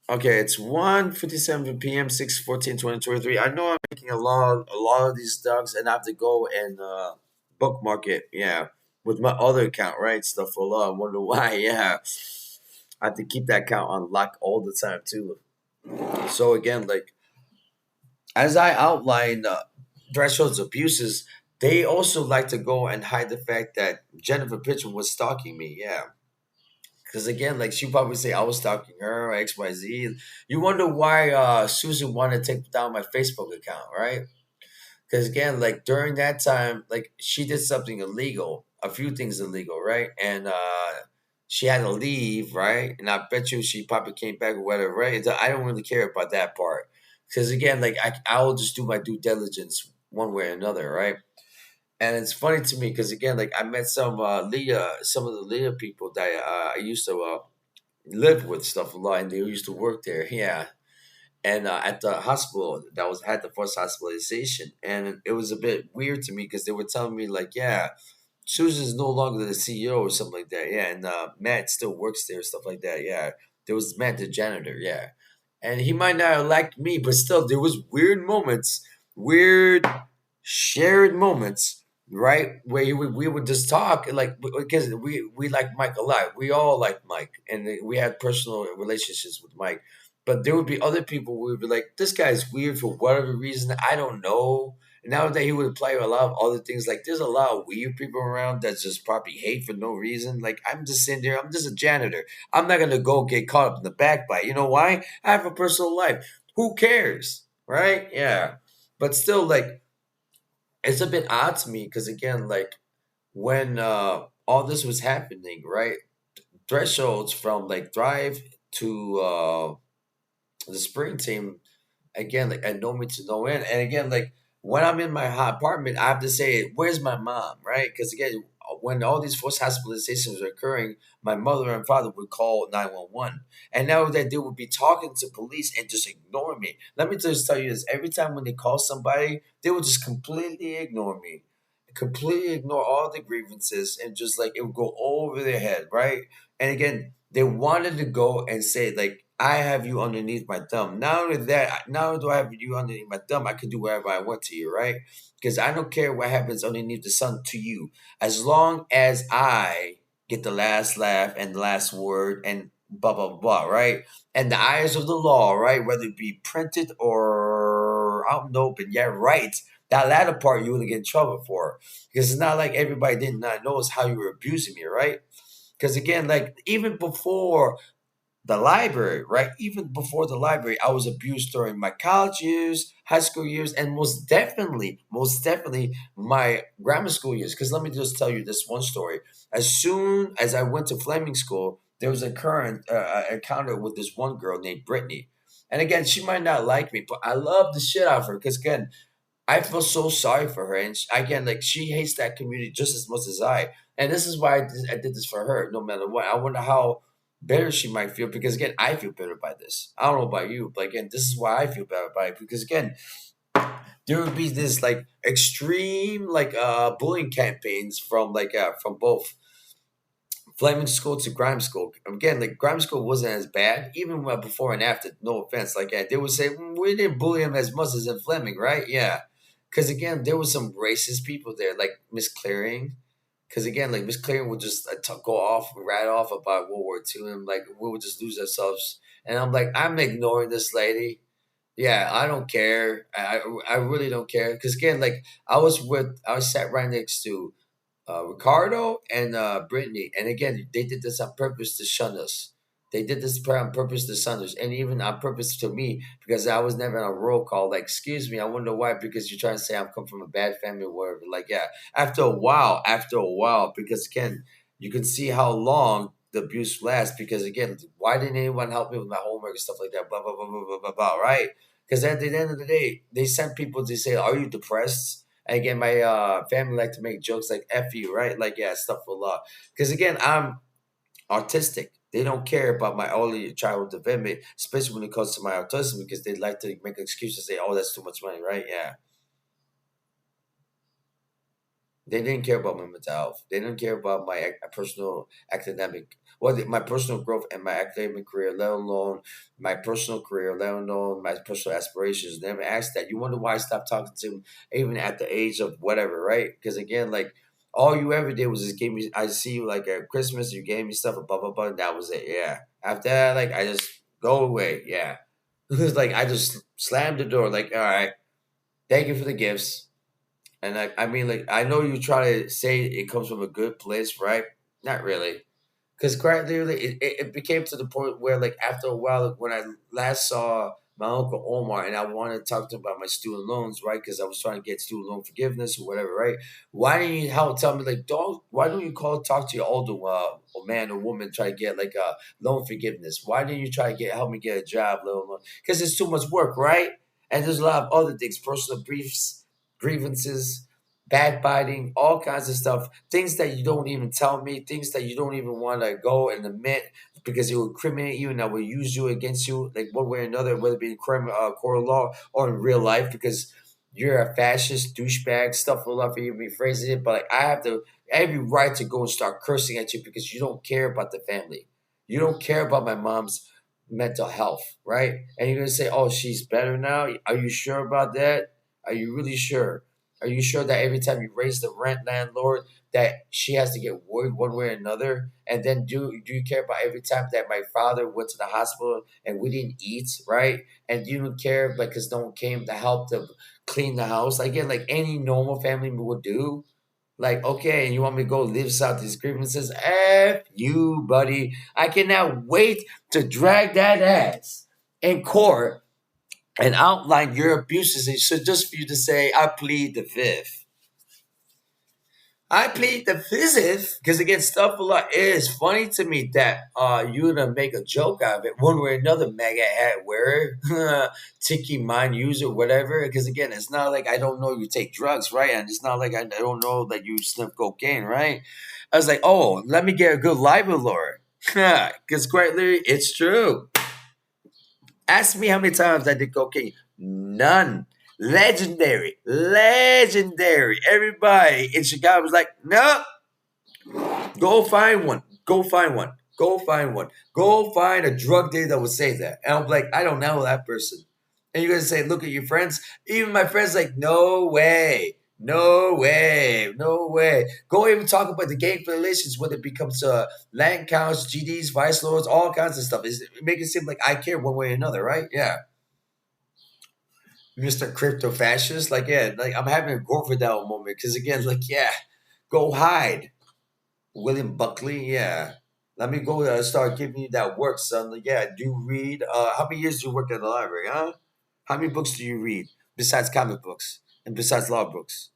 Okay, it's 1:57 p.m. 6/14/2023. I know I'm making a lot of these dogs, and I have to go and bookmark it. Yeah, with my other account, right? Stuff for law. I wonder why. Yeah, I have to keep that account on lock all the time too. So again, like as I outlined, thresholds abuses. They also like to go and hide the fact that Jennifer Pitcher was stalking me. Yeah, because again, like she probably say I was stalking her, X, Y, Z. You wonder why Susan wanted to take down my Facebook account, right? Because again, like during that time, like she did something illegal, a few things illegal, right? And she had to leave, right? And I bet you she probably came back or whatever, right? I don't really care about that part. Because again, like I will just do my due diligence one way or another, right? And it's funny to me because again, like I met some of the Leah people that I used to live with stuff a lot, and they used to work there. Yeah, and at the hospital that was had the first hospitalization, and it was a bit weird to me because they were telling me like, yeah, Susan's no longer the CEO or something like that. Yeah, and Matt still works there, stuff like that. Yeah, there was Matt the janitor. Yeah, and he might not have liked me, but still, there was weird moments, weird shared moments, right, where we would just talk like because we like Mike a lot. We all like Mike, and we had personal relationships with Mike. But there would be other people who would be like, this guy's weird for whatever reason. I don't know. And now that he would apply a lot of other things, like there's a lot of weird people around that just probably hate for no reason. Like I'm just sitting there, I'm just a janitor. I'm not gonna go get caught up in the backbite. You know why? I have a personal life. Who cares? Right? Yeah. But still, like it's a bit odd to me because again, like when all this was happening, right? Thresholds from like Thrive to the spring team again, like I know me to no end. And again, like when I'm in my hot apartment, I have to say, "Where's my mom?" Right? Because again, when all these forced hospitalizations were occurring, my mother and father would call 911, and now that they would be talking to police and just ignore me. Let me just tell you this: every time when they call somebody, they would just completely ignore me, completely ignore all the grievances, and just like it would go over their head, right? And again, they wanted to go and say like, I have you underneath my thumb. Not only that, not only do I have you underneath my thumb, I can do whatever I want to you, right? Because I don't care what happens underneath the sun to you, as long as I get the last laugh and the last word and blah blah blah, right? And the eyes of the law, right? Whether it be printed or out in the open, yeah, right. That latter part you would get in trouble for, because it's not like everybody did not notice how you were abusing me, right? Because again, like even before the library, right? Even before the library, I was abused during my college years, high school years, and most definitely my grammar school years. Because let me just tell you this one story. As soon as I went to Fleming School, there was a current encounter with this one girl named Brittany. And again, she might not like me, but I love the shit out of her because again, I feel so sorry for her, and again, like she hates that community just as much as I. And this is why I did this for her, no matter what. I wonder how bitter she might feel because again, I feel bitter by this. I don't know about you, but again, this is why I feel better by it because again, there would be this like extreme like bullying campaigns from both Fleming School to Grime School. Again, like Grime School wasn't as bad, even before and after. No offense, like yeah, they would say we didn't bully him as much as in Fleming, right? Yeah, because again, there was some racist people there, like Miss Clearing. Because again, like Miss Clearing would just go off, right off about World War II, and like we would just lose ourselves. And I'm like, I'm ignoring this lady. Yeah, I don't care. I really don't care. Because again, like I was sat right next to Ricardo and Brittany. And again, they did this on purpose to shun us. They did this on purpose to shun us, and even on purpose to me because I was never on a roll call. Like, excuse me, I wonder why? Because you're trying to say I'm come from a bad family or whatever. Like, yeah. After a while, because again, you can see how long the abuse lasts. Because again, why didn't anyone help me with my homework and stuff like that? Blah blah blah blah blah blah blah. Right? Because at the end of the day, they sent people to say, "Are you depressed?" And again, my family like to make jokes like "f you," right? Like yeah, stuff a lot. Because again, I'm autistic. They don't care about my early childhood development, especially when it comes to my autism, because they like to make excuses, say, "Oh, that's too much money," right? Yeah, they didn't care about my mental health. They didn't care about my personal academic my personal growth and my academic career, let alone my personal career, let alone my personal aspirations. Never asked that. You wonder why I stopped talking to him even at the age of whatever, right? Because again, like all you ever did was just give me. I see you like at Christmas, you gave me stuff, blah blah blah. And that was it. Yeah. After that, like I just go away. Yeah. It was like I just slammed the door. Like, all right, thank you for the gifts. And I mean, like I know you try to say it comes from a good place, right? Not really. Because quite literally, it became to the point where, like, after a while, like, when I last saw my uncle Omar and I wanted to talk to him about my student loans, right? Because I was trying to get student loan forgiveness or whatever, right? Why didn't you help tell me, like, why don't you talk to your older man or woman, try to get, like, a loan forgiveness? Why didn't you try to help me get a job, little? Because it's too much work, right? And there's a lot of other things, personal briefs, grievances, backbiting, all kinds of stuff, things that you don't even tell me, things that you don't even want to go and admit because it will incriminate you and that will use you against you, like one way or another, whether it be in court of law or in real life, because you're a fascist douchebag. Stuff will love for you rephrasing it, but like I have every right to go and start cursing at you because you don't care about the family, you don't care about my mom's mental health, right? And you're gonna say, "Oh, she's better now." Are you sure about that? Are you really sure? Are you sure that every time you raise the rent, landlord, that she has to get worried one way or another? And then do you care about every time that my father went to the hospital and we didn't eat, right? And you don't care because no one came to help to clean the house? Again, like any normal family would do. Like, okay, and you want me to go live out these grievances? F you, buddy. I cannot wait to drag that ass in court and outline your abuses. And so just for you to say, I plead the fifth. I plead the fifth because again, stuff a lot. It is funny to me that you're gonna make a joke out of it one way or another, mega hat wearer, tiki mind user, whatever. Because again, it's not like I don't know you take drugs, right? And it's not like I don't know that you sniff cocaine, right? I was like, oh, let me get a good libel lord. Because quite literally, it's true. Ask me how many times I did cocaine. None. Legendary. Legendary. Everybody in Chicago was like, no, go find one. Go find one. Go find one. Go find a drug dealer that would say that. And I'm like, I don't know that person. And you're going to say, look at your friends. Even my friends like, no way. No way. No way. Go even talk about the gang relations when it becomes land counts, GDs, vice lords, all kinds of stuff. It make it seem like I care one way or another, right? Yeah. Mr. Crypto Fascist. Like, yeah, like I'm having a Gorfidel moment because again, like, yeah, go hide. William Buckley, yeah. Let me go start giving you that work, son. Like, yeah, do you read? How many years do you work at the library, huh? How many books do you read besides comic books and besides law books?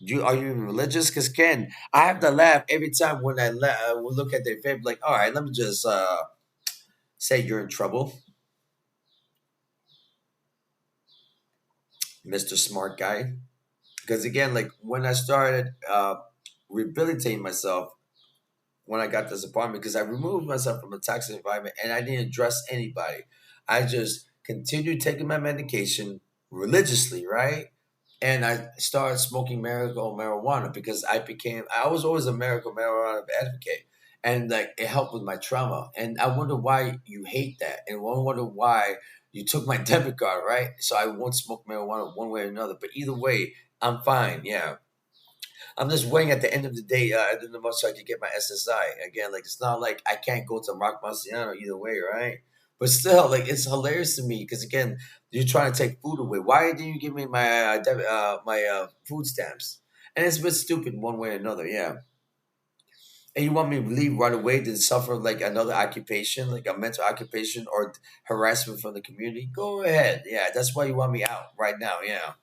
Are you even religious? Because Ken, I have to laugh every time when will look at their favorite. Like, all right, let me just say you're in trouble, Mister Smart Guy. Because again, like when I started rehabilitating myself when I got this apartment because I removed myself from a toxic environment and I didn't address anybody. I just continued taking my medication religiously, right? And I started smoking medical marijuana because I was always a medical marijuana advocate. And like it helped with my trauma. And I wonder why you hate that. And I wonder why you took my debit card, right? So I won't smoke marijuana one way or another. But either way, I'm fine. Yeah. I'm just waiting at the end of the day, at the end of the month, so I can get my SSI again. Like it's not like I can't go to Rock Marciano either way, right? But still, like it's hilarious to me because again, you're trying to take food away. Why didn't you give me my food stamps? And it's a bit stupid one way or another, yeah. And you want me to leave right away to suffer like another occupation, like a mental occupation or harassment from the community? Go ahead, yeah. That's why you want me out right now, yeah,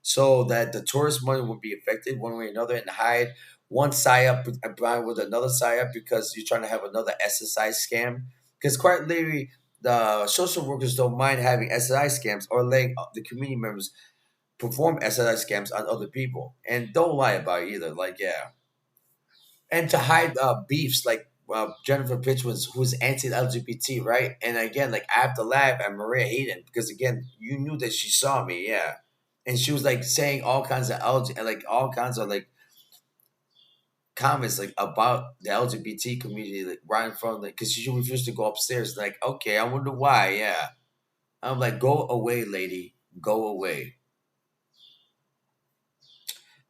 so that the tourist money will be affected one way or another and hide one psyop with another psyop because you're trying to have another SSI scam. Because quite literally, the social workers don't mind having SSI scams or letting the community members perform SSI scams on other people. And don't lie about it either. Like, yeah. And to hide beefs like Jennifer Pitchman's who's anti-LGBT, right? And again, like I have to laugh at Maria Hayden because again, you knew that she saw me, yeah, and she was like saying all kinds of LGBT and like all kinds of like comments like about the LGBT community, like right in front of it, because she refused to go upstairs. Like, okay, I wonder why. Yeah, I'm like, go away, lady, go away.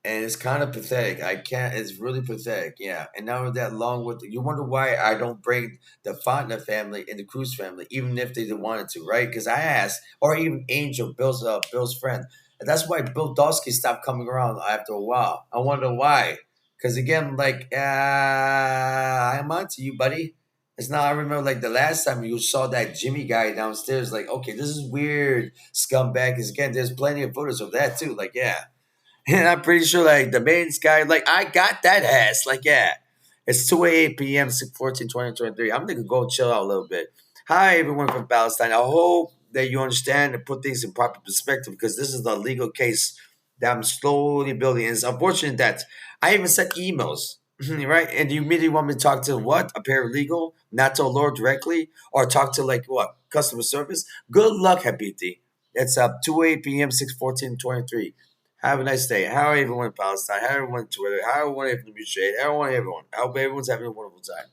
And it's kind of pathetic. I can't. It's really pathetic. Yeah. And now that long with you wonder why I don't bring the Fontenay family and the Cruz family, even if they didn't want to, right? Because I asked, or even Angel, Bill's friend. And that's why Bill Dawski stopped coming around after a while. I wonder why. Because again, like, I'm on to you, buddy. It's not. I remember like the last time you saw that Jimmy guy downstairs. Like, okay, this is weird, scumbag. Because again, there's plenty of footage of that too. Like, yeah. And I'm pretty sure like the main guy, like I got that ass. Like, yeah. It's 2 p.m. 14/20/23. I'm gonna go chill out a little bit. Hi everyone from Palestine. I hope that you understand and put things in proper perspective because this is the legal case that I'm slowly building. And it's unfortunate that I even sent emails. Right? And you immediately want me to talk to what? A paralegal? Not to a lawyer directly? Or talk to like what? Customer service? Good luck, Habiti. It's up 2 p.m. 6/14/23. Have a nice day. How everyone in Palestine? How everyone in Twitter? How everyone in the Mutual? How everyone? I hope everyone's having a wonderful time.